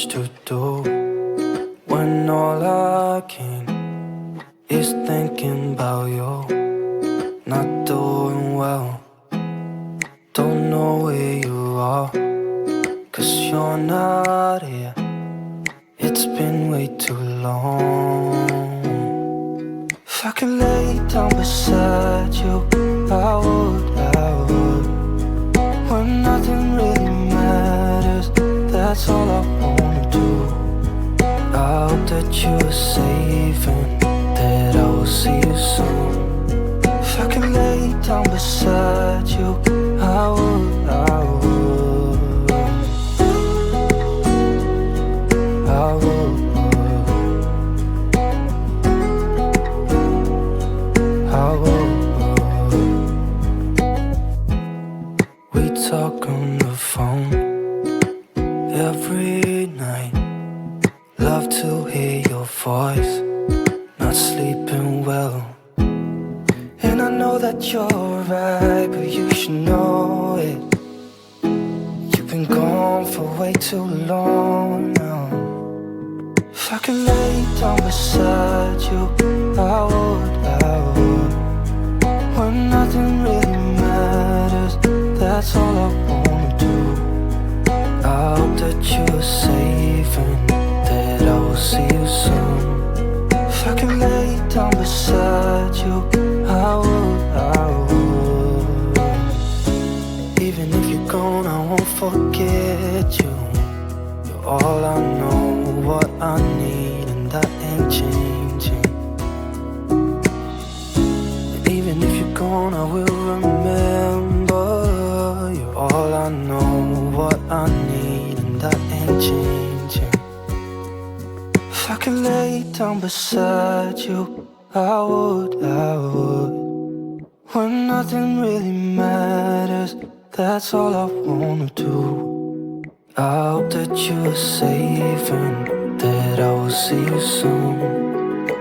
much to do when all I can is thinking about you. Not doing well, don't know where you are, 'cause you're not here. It's been way too long. If I could lay down beside you, I would. When nothing really matters, that's all I wanna do. I hope that you are safe and that I will see you soon. If I could lay down beside you, I would. We talk on the phone every night. Love to hear your voice. Not sleeping well, and I know that you're right, but you should know it. You've been gone for way too long now. If I could lay down beside you, I would. When nothing really matters, that's all I wanna do. I hope that you are safe and that I will see you soon. If I can lay down beside you, I would. Even if you're gone, I won't forget you. You're all I know, what I need, and that ain't changing. And even if you're gone, I will remember. You're all I know, what I need, and that ain't changing. If I could lay down beside you, I would. When nothing really matters, that's all I wanna do. I hope that you are safe and that I will see you soon.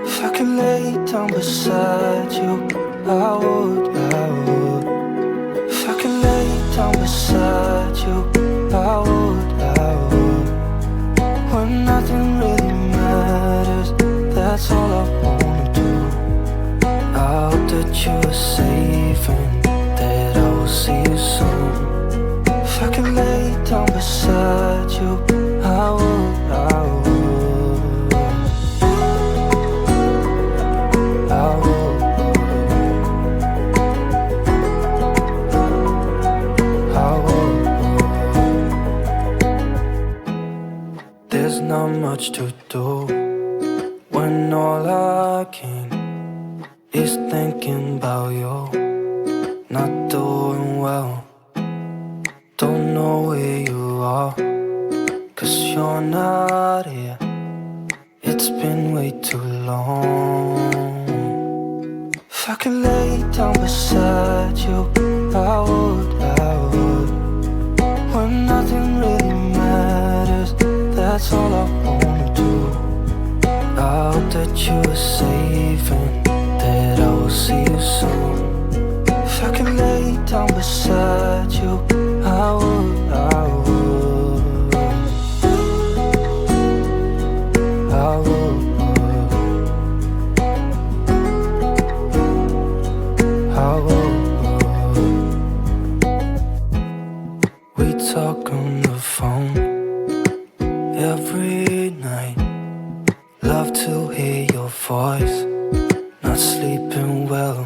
If I could lay down beside you, I would. If I could lay down beside you, I would. When nothing really matters, that's all I wanna do. I hope that you are safe and that I will see you soon. If I could lay down beside you, I would. There's not much to do when all I can is thinking about you. Not doing well, don't know where you are, 'cause you're not here. It's been way too long. If I could lay down beside you, I would. When nothing really matters, that's all I wanna do. I hope that you are safe and that I will see you soon. If I could lay down beside you, I would. We talk on the phone every night. Love to hear your voice. Not sleeping well,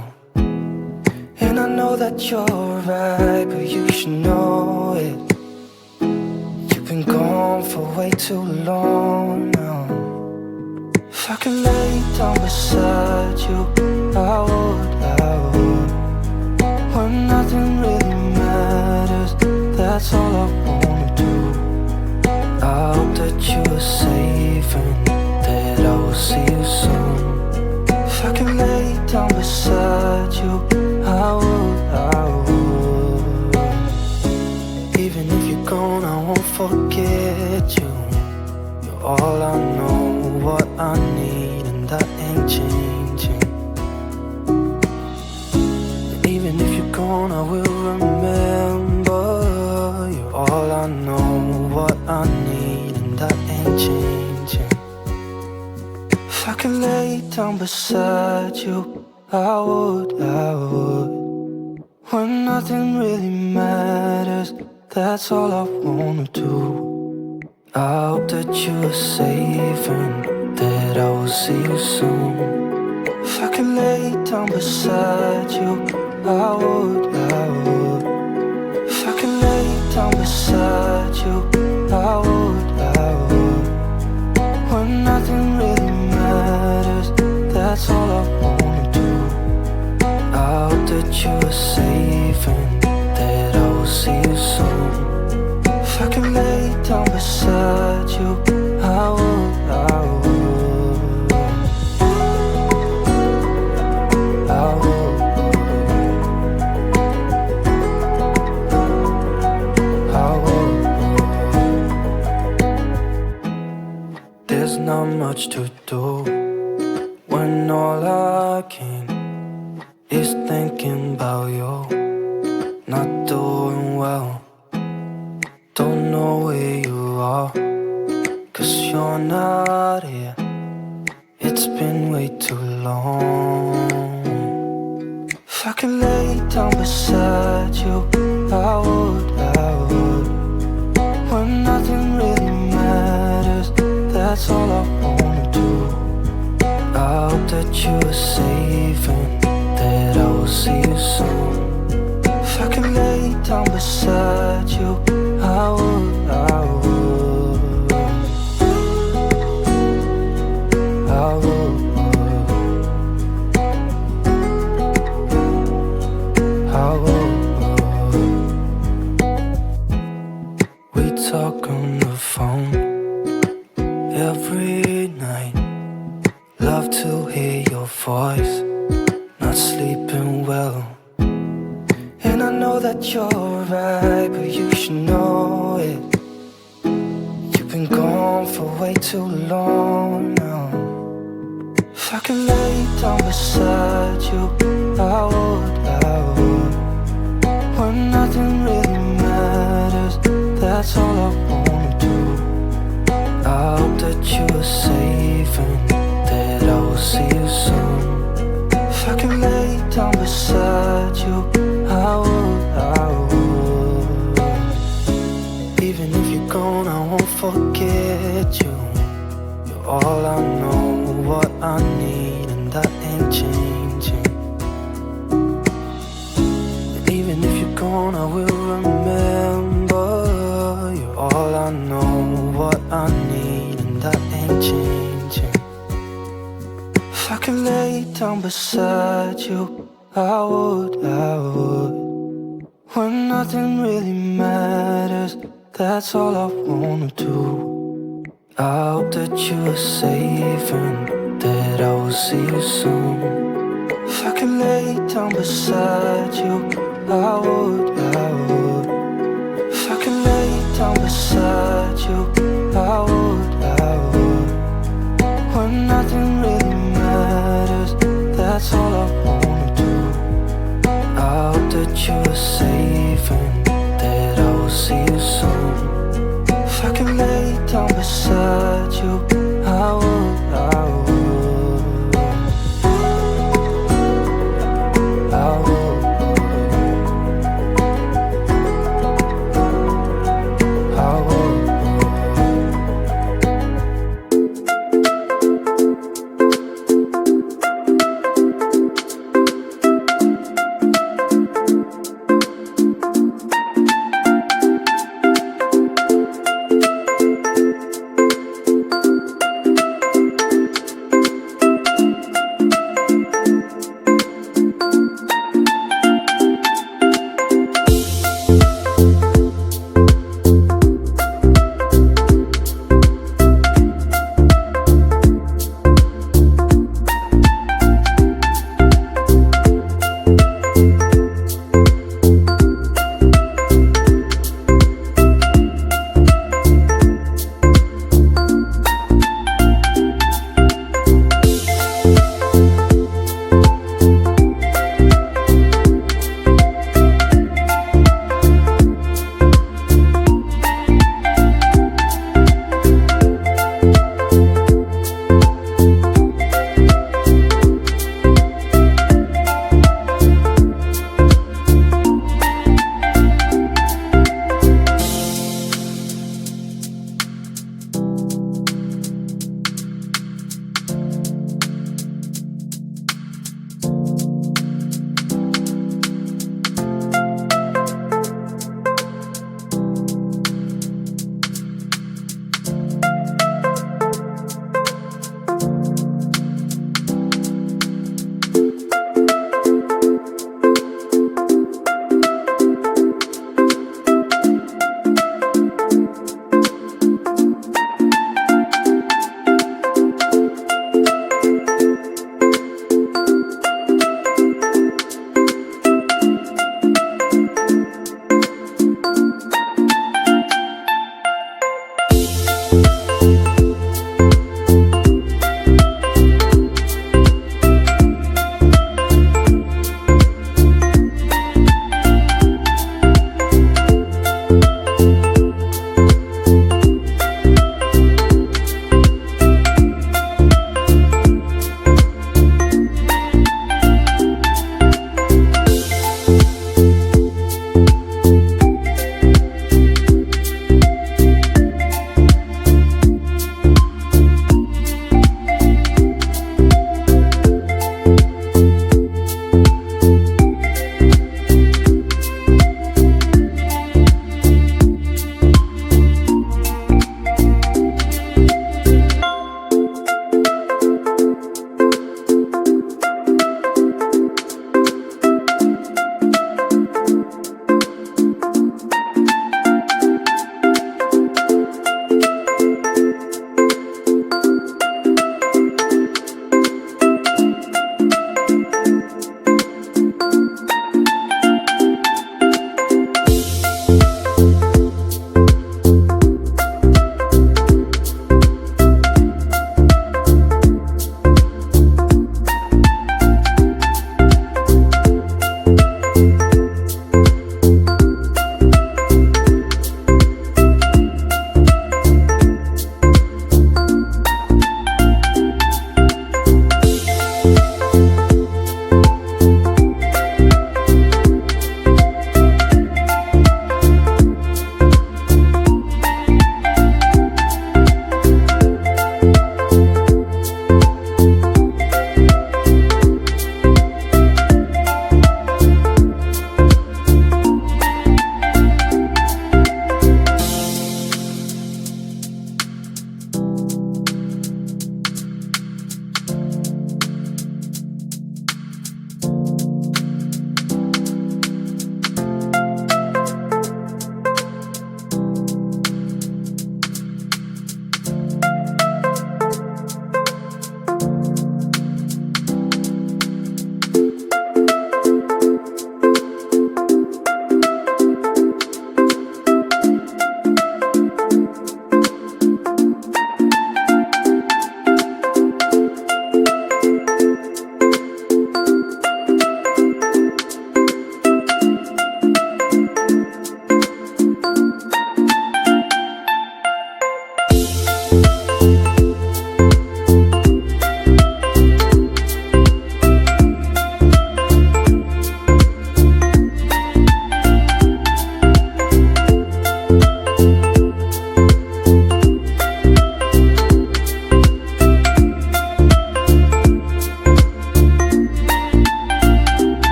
and I know that you're right, but you should know it. You've been gone for way too long now. If I could lay down beside you, I would. When nothing really matters, that's all I wanna do. I hope that you are safe and that I will see you soon. If I can lay down beside you, I would. Even if you're gone, I won't forget you. You're all I know, what I need, and that ain't changing. And even if you're gone, I will remember. You're all I know, what I need, and that ain't If I could lay down beside you, I would, I would. When nothing really matters, that's all I wanna do. I hope that you are safe and that I will see you soon. If I could lay down beside you, I would, I would. If I could lay down beside you, I would, I would. When nothing really matters, that's all I wanna do. I hope that you are safe and that I will see you soon. If I could lay down beside you, I would, I would. I would. I would. There's not much to do when all I can is thinking about you. Not doing well, don't know where you are, 'cause you're not here. It's been way too long. If I could lay down beside you, I would, I would. When nothing really matters, that's all I wanna do. I hope that you are safe and that I will see you soon. If I could lay down beside you, I would, I would. I would. I would. We talk on the phone every night. Love to hear your voice. Not sleeping well, and I know that you're right, but you should know it. You've been gone for way too long now. If I could lay down beside you, I would, I would. When nothing really matters, that's all I wanna do. I hope that you are safe and that I will see you soon. If I could lay down beside you, I would, I would. Even if you're gone, I won't forget you. You're all I know, what I need, and that ain't changing. And even if you're gone, I will remember. You're all I know, what I need, and that ain't changing. If I could lay down beside you, I would, I would. When nothing really matters, that's all I wanna do. I hope that you are safe and that I will see you soon. If I could lay down beside you, I would, I would. If I could lay down beside you,